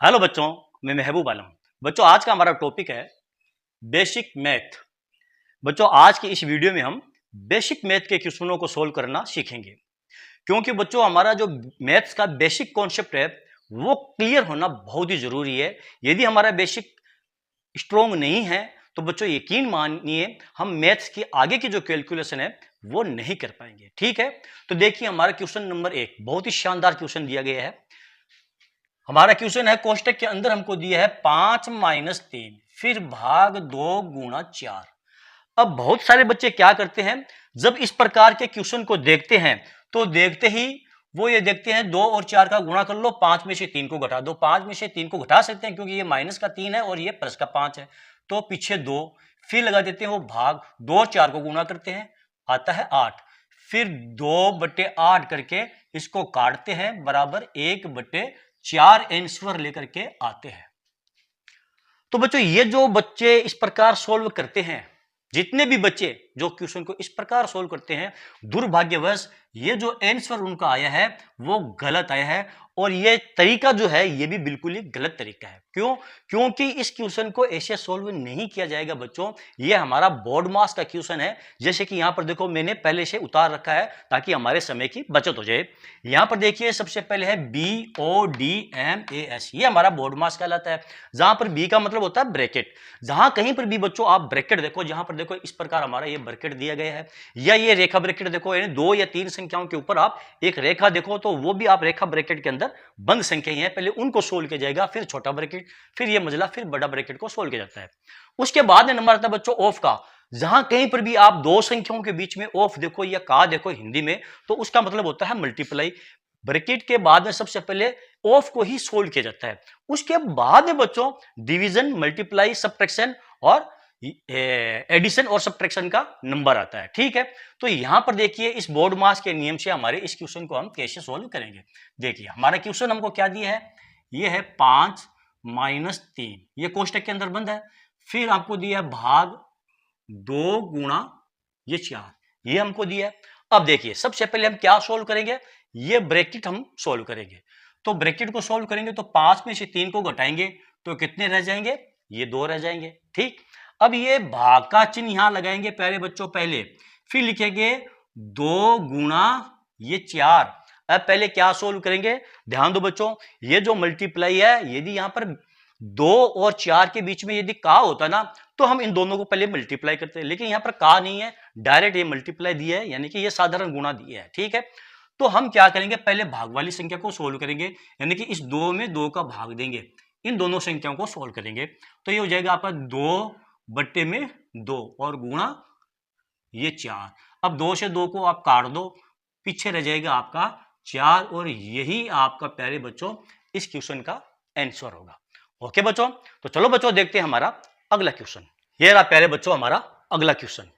Hello बच्चों, मैं महबूब आलम। बच्चों, आज का हमारा टॉपिक है बेसिक मैथ। बच्चों, आज की इस वीडियो में हम बेसिक मैथ के क्वेश्चनों को सोल्व करना सीखेंगे, क्योंकि बच्चों हमारा जो मैथ्स का बेसिक कॉन्सेप्ट है वो क्लियर होना बहुत ही जरूरी है। यदि हमारा बेसिक स्ट्रोंग नहीं है तो बच्चों यकीन मानिए हम मैथ्स की आगे की जो कैलकुलेशन है वो नहीं कर पाएंगे। ठीक है, तो देखिए हमारा क्वेश्चन नंबर 1 बहुत ही शानदार क्वेश्चन दिया गया है। हमारा क्वेश्चन है, कोष्टक के अंदर हमको दिया है 5-3 फिर भाग 2 गुणा 4। अब बहुत सारे बच्चे क्या करते हैं, जब इस प्रकार के क्वेश्चन को देखते हैं तो देखते ही वो ये देखते हैं 2 और 4 का गुणा कर लो, 5 में से 3 को घटा दो। 5 में से 3 को घटा सकते हैं क्योंकि ये माइनस का 3 है और ये प्लस का 5 है, तो पीछे 2 फिर लगा देते हैं, वो भाग 2 और 4 को गुणा करते हैं, आता है 8। फिर 2/8 करके इसको काटते हैं, बराबर 1/4 आंसर लेकर के आते हैं। तो बच्चों ये जो बच्चे इस प्रकार सोल्व करते हैं, जितने भी बच्चे जो क्वेश्चन को इस प्रकार सोल्व करते हैं, दुर्भाग्यवश ये जो आंसर उनका आया है वो गलत आया है। और ये तरीका जो है ये भी बिल्कुल ही गलत तरीका है। क्यों? क्योंकि इस क्वेश्चन को ऐसे सोल्व नहीं किया जाएगा बच्चों। ये हमारा बोर्ड मास का क्वेश्चन है। जैसे कि यहां पर देखो मैंने पहले से उतार रखा है ताकि हमारे समय की बचत हो जाए। यहां पर देखिए सबसे पहले है BODMAS, ये हमारा बोर्ड मास कहलाता है। जहां पर बी का मतलब होता है ब्रैकेट। जहां कहीं पर भी बच्चों आप ब्रैकेट देखो, जहां पर देखो इस प्रकार हमारा ये ब्रैकेट दिया गया है, या ये रेखा ब्रैकेट देखो, यानी 2 या 3 संख्याओं के ऊपर आप एक रेखा देखो तो वो भी आप रेखा ब्रैकेट के अंदर बंद संख्या है, पहले उनको सोल्व किया जाएगा, फिर छोटा ब्रैकेट, फिर ये मजला, फिर बड़ा ब्रैकेट को सोल्व किया जाता है। उसके बाद में नंबर आता है बच्चों ऑफ का। जहां कहीं पर भी आप दो संख्याओं के बीच में ऑफ देखो या का देखो हिंदी में, तो उसका मतलब होता है मल्टीप्लाई। ब्रैकेट के बाद में सबसे पहले ऑफ को ही सोल्व किया जाता है। उसके बाद में बच्चों डिवीजन, मल्टीप्लाई, सब्ट्रैक्शन और एडिशन और सब्ट्रैक्शन का नंबर आता है। ठीक है, तो यहां पर देखिए इस बोर्ड मास के नियम से हमारे इस क्वेश्चन को हम कैसे सोल्व करेंगे। देखिए हमारा क्वेश्चन हमको क्या दिया है, ये है 5-3, ये कोष्टक के अंदर बंद है। फिर आपको दिया है भाग 2 गुणा 4, ये हमको दिया है। अब देखिए सबसे पहले हम क्या सोल्व करेंगे, ये ब्रैकेट हम सोल्व करेंगे। तो ब्रैकेट को सोल्व करेंगे तो 5 में से 3 को घटाएंगे तो कितने रह जाएंगे, ये 2 रह जाएंगे। ठीक, अब ये भाग का चिन्ह यहां लगाएंगे पहले बच्चों, पहले फिर लिखेंगे 2 गुणा 4। अब पहले क्या सोल्व करेंगे, ध्यान दो बच्चों, ये जो मल्टीप्लाई है, यदि यहां पर 2 और 4 के बीच में यदि का होता ना तो हम इन दोनों को पहले मल्टीप्लाई करते हैं, लेकिन यहां पर का नहीं है, डायरेक्ट ये मल्टीप्लाई दिया है, यानी कि ये साधारण गुणा दिया है। ठीक है, तो हम क्या करेंगे, पहले भाग वाली संख्या को सोल्व करेंगे, यानी कि इस 2 में 2 का भाग देंगे, इन दोनों संख्याओं को सोल्व करेंगे, तो ये हो जाएगा आपका 2/2 और गुणा ये 4। अब 2 से 2 को आप काट दो, पीछे रह जाएगा आपका 4, और यही आपका प्यारे बच्चों इस क्वेश्चन का आंसर होगा। ओके बच्चों, तो चलो बच्चों देखते हैं हमारा अगला क्वेश्चन। ये रहा प्यारे बच्चों हमारा अगला क्वेश्चन।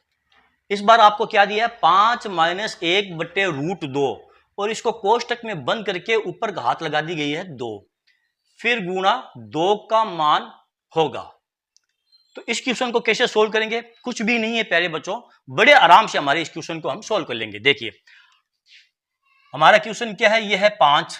इस बार आपको क्या दिया है, 5-1/√2, और इसको कोष्टक में बंद करके ऊपर घात लगा दी गई है 2, फिर गुणा 2 का मान होगा। तो इस क्वेश्चन को कैसे सोल्व करेंगे, कुछ भी नहीं है प्यारे बच्चों, बड़े आराम से हमारे इस क्वेश्चन को हम सोल्व कर लेंगे। देखिए हमारा क्वेश्चन क्या है, यह है 5,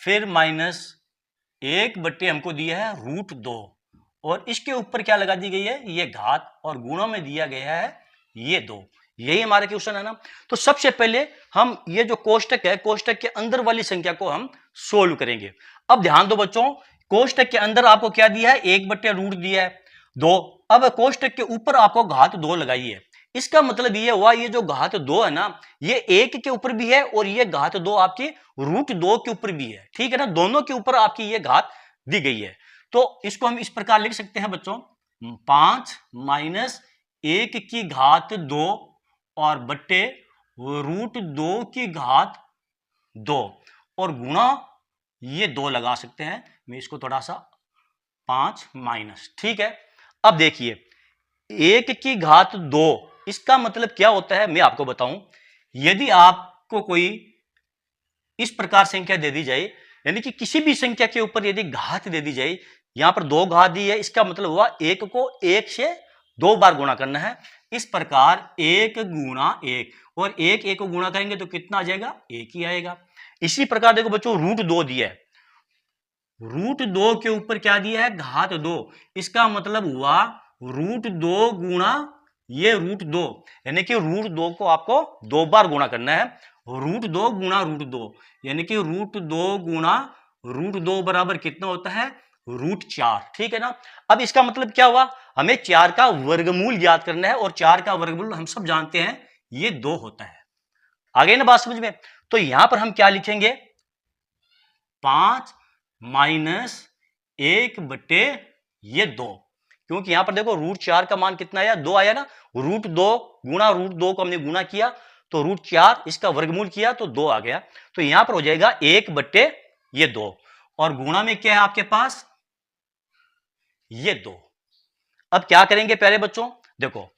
फिर -1 हमको दिया है √2, और इसके ऊपर क्या लगा दी गई है, ये घात, और गुणों में दिया गया है ये 2। यही हमारा क्वेश्चन है ना। तो सबसे पहले हम ये जो कोष्टक है, कोष्टक के अंदर वाली संख्या को हम सोल्व करेंगे। अब ध्यान दो बच्चों, कोष्टक के अंदर आपको क्या दिया है, 1/√2 दिया है 2। अब कोष्टक के ऊपर आपको घात 2 लगाई है, इसका मतलब ये हुआ ये जो घात 2 है ना, ये 1 के ऊपर भी है और ये घात 2 आपकी √2 के ऊपर भी है। ठीक है ना, दोनों के ऊपर आपकी ये घात दी गई है। तो इसको हम इस प्रकार लिख सकते हैं बच्चों, 5 - 1 की घात 2 और बट्टे √2 की घात 2, और गुणा ये 2 लगा सकते हैं। मैं इसको थोड़ा सा 5 माइनस, ठीक है। अब देखिए 1 की घात 2, इसका मतलब क्या होता है मैं आपको बताऊं। यदि आपको कोई इस प्रकार संख्या दे दी जाए, यानी कि किसी भी संख्या के ऊपर यदि घात दे दी जाए, यहां पर 2 घात दी है, इसका मतलब हुआ 1 को 1 से 2 बार गुणा करना है। इस प्रकार 1 गुणा 1, और 1 को गुणा करेंगे तो कितना आ जाएगा, 1 ही आएगा। इसी प्रकार देखो बच्चों √2 दिया है, √2 के ऊपर क्या दिया है, घात 2। इसका मतलब हुआ √2 गुणा ये √2, यानी कि √2 को आपको 2 बार गुणा करना है। √2 गुणा √2, यानी कि √2 गुणा √2 बराबर कितना होता है, √4। ठीक है ना। अब इसका मतलब क्या हुआ, हमें 4 का वर्गमूल ज्ञात करना है, और 4 का वर्गमूल हम सब जानते हैं ये 2 होता है। आगे ना बात समझ में। तो यहां पर हम क्या लिखेंगे, 5 माइनस 1 बटे ये 2, क्योंकि यहां पर देखो √4 का मान कितना आया, 2 आया ना। √2 गुणा √2 को हमने गुणा किया तो √4, इसका वर्गमूल किया तो 2 आ गया। तो यहां पर हो जाएगा 1 बटे ये 2, और गुणा में क्या है आपके पास, ये 2। अब क्या करेंगे प्यारे बच्चों, देखो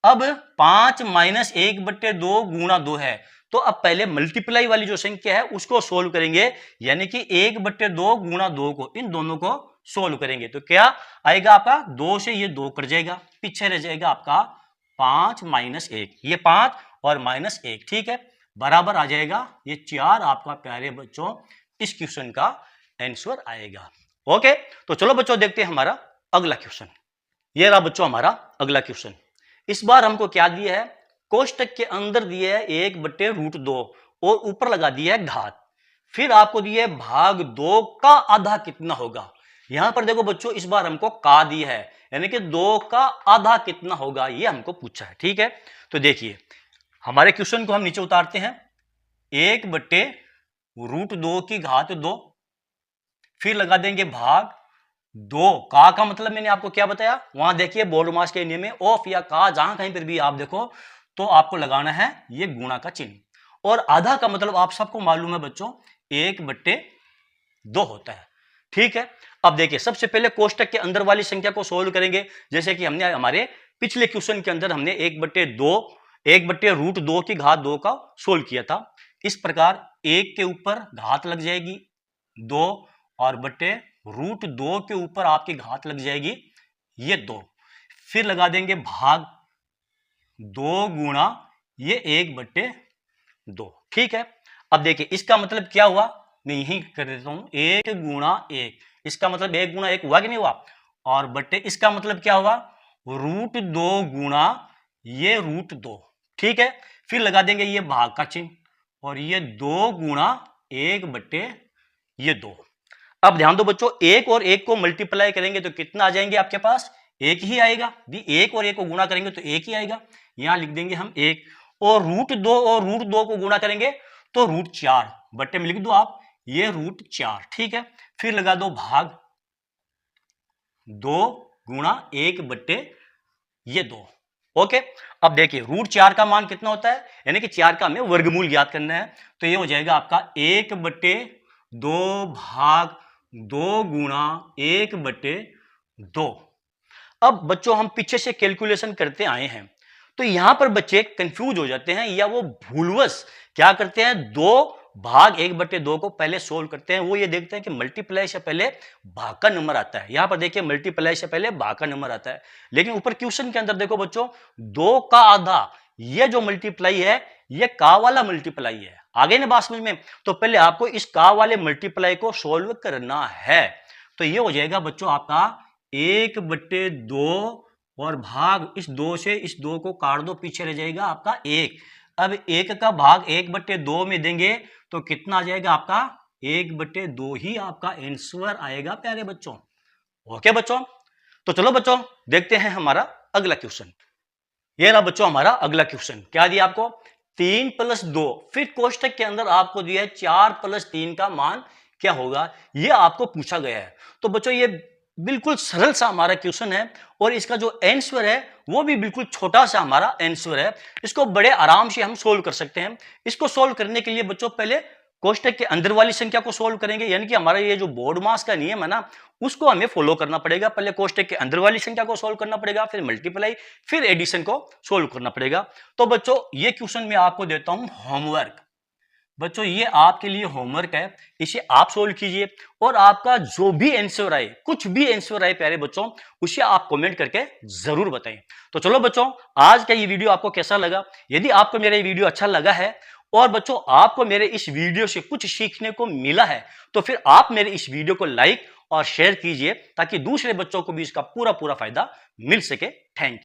अब 5 माइनस 1 बटे 2 गुणा 2 है, तो अब पहले मल्टीप्लाई वाली जो संख्या है उसको सोल्व करेंगे, यानी कि 1 बटे 2 गुणा 2 को, इन दोनों को सोल्व करेंगे तो क्या आएगा आपका, 2 से ये 2 कट जाएगा, पीछे रह जाएगा आपका 5 माइनस 1, ये 5 और माइनस 1, ठीक है, बराबर आ जाएगा ये 4। आपका प्यारे बच्चों इस क्वेश्चन का आंसर आएगा। ओके, तो चलो बच्चों देखते हैं हमारा अगला क्वेश्चन। ये रहा बच्चों हमारा अगला क्वेश्चन। इस बार हमको क्या दिया है, कोष्टक के अंदर दिया है 1 बटे √2 और ऊपर लगा दिया है घात, फिर आपको दिया है भाग 2 का आधा कितना होगा। यहां पर देखो बच्चों इस बार हमको का दिया है, यानी कि 2 का आधा कितना होगा ये हमको पूछा है। ठीक है, तो देखिए हमारे क्वेश्चन को हम नीचे उतारते हैं, 1 बटे √2 की घात 2, फिर लगा देंगे भाग 2, का मतलब मैंने आपको क्या बताया, वहां देखिए बोर्ड मास के नियम में ऑफ या का जहां कहीं पर भी आप देखो तो आपको लगाना है ये गुणा का चिन्ह, और आधा का मतलब आप सबको मालूम है बच्चों 1 बटे 2 होता है। ठीक है, अब देखिए सबसे पहले कोष्टक के अंदर वाली संख्या को सोल्व करेंगे, जैसे कि हमने हमारे पिछले क्वेश्चन के अंदर हमने 1 बटे √2 की घात 2 का सोल्व किया था। इस प्रकार 1 के ऊपर घात लग जाएगी 2, और बटे √2 के ऊपर आपकी घात लग जाएगी ये 2, फिर लगा देंगे भाग 2 गुणा ये 1 बटे 2। ठीक है, अब देखिए इसका मतलब क्या हुआ, मैं यही कर देता हूं, 1 गुणा 1, इसका मतलब 1 गुणा 1 हुआ कि नहीं हुआ, और बटे इसका मतलब क्या हुआ, √2 गुणा ये √2। ठीक है, फिर लगा देंगे ये भाग का चिन्ह, और ये 2 गुणा 1 बटे ये 2। अब ध्यान दो बच्चों, 1 और 1 को मल्टीप्लाई करेंगे तो कितना आ जाएंगे आपके पास, 1 ही आएगा। 1 और 1 को गुणा करेंगे तो 1 ही आएगा, यहां लिख देंगे हम 1, और √2 और √2 को गुणा करेंगे तो √4, बट्टे में लिख दो आप ये √4। ठीक है, फिर लगा दो भाग 2 गुणा 1 बट्टे ये 2। ओके, अब देखिए √4 का मान कितना होता है, यानी कि 4 का हमें वर्गमूल ज्ञात करना है, तो ये हो जाएगा आपका 1 बट्टे 2 भाग 2 गुणा 1 बटे 2। अब बच्चों हम पीछे से कैलकुलेशन करते आए हैं, तो यहां पर बच्चे कंफ्यूज हो जाते हैं, या वो भूलवश क्या करते हैं, 2 भाग 1 बटे 2 को पहले सोल्व करते हैं। वो ये देखते हैं कि मल्टीप्लाई से पहले भाग का नंबर आता है, यहां पर देखिए मल्टीप्लाई से पहले भाग का नंबर आता है, लेकिन ऊपर क्वेश्चन के अंदर देखो बच्चों 2 का आधा, ये जो मल्टीप्लाई है ये का वाला मल्टीप्लाई है। आगे ना बात समझ में, तो पहले आपको इस का वाले मल्टीप्लाई को सोल्व करना है, तो ये हो जाएगा बच्चों आपका 1 बटे 2, और भाग इस 2 से इस 2 को काट दो, पीछे रह जाएगा आपका 1। अब 1 का भाग 1 बटे 2 में देंगे तो कितना आ जाएगा आपका, 1 बटे 2 ही आपका आंसर आएगा प्यारे बच्चों। ओके बच्चों, तो चलो बच्चों देखते हैं हमारा अगला क्वेश्चन। ये रहा बच्चों हमारा अगला क्वेश्चन, क्या दिया आपको, 3 + 2, फिर कोष्टक के अंदर आपको दिया है 4 + 3 का मान क्या होगा, ये आपको पूछा गया है। तो बच्चों ये बिल्कुल सरल सा हमारा क्वेश्चन है, और इसका जो आंसर है वो भी बिल्कुल छोटा सा हमारा आंसर है, इसको बड़े आराम से हम सोल्व कर सकते हैं। इसको सोल्व करने के लिए बच्चों पहले कोष्टक के अंदर वाली संख्या को सोल्व करेंगे, यानी कि हमारा ये जो बोर्ड मास का नियम है ना उसको हमें फॉलो करना पड़ेगा। पहले कोष्टक के अंदर वाली संख्या को सोल्व करना पड़ेगा, फिर मल्टीप्लाई, फिर एडिशन को सोल्व करना पड़ेगा। तो बच्चों ये क्वेश्चन मैं आपको देता हूं होमवर्क, बच्चों ये आपके लिए होमवर्क है, इसे आप सोल्व कीजिए, और आपका जो भी आंसर आए, कुछ भी आंसर आए प्यारे बच्चों, उसे आप कमेंट करके जरूर बताएं। तो चलो बच्चों आज का ये वीडियो आपको कैसा लगा, यदि आपको मेरा ये वीडियो अच्छा लगा है और बच्चों आपको मेरे इस वीडियो से कुछ सीखने को मिला है तो फिर आप मेरे इस वीडियो को लाइक और शेयर कीजिए ताकि दूसरे बच्चों को भी इसका पूरा फायदा मिल सके। Thank you.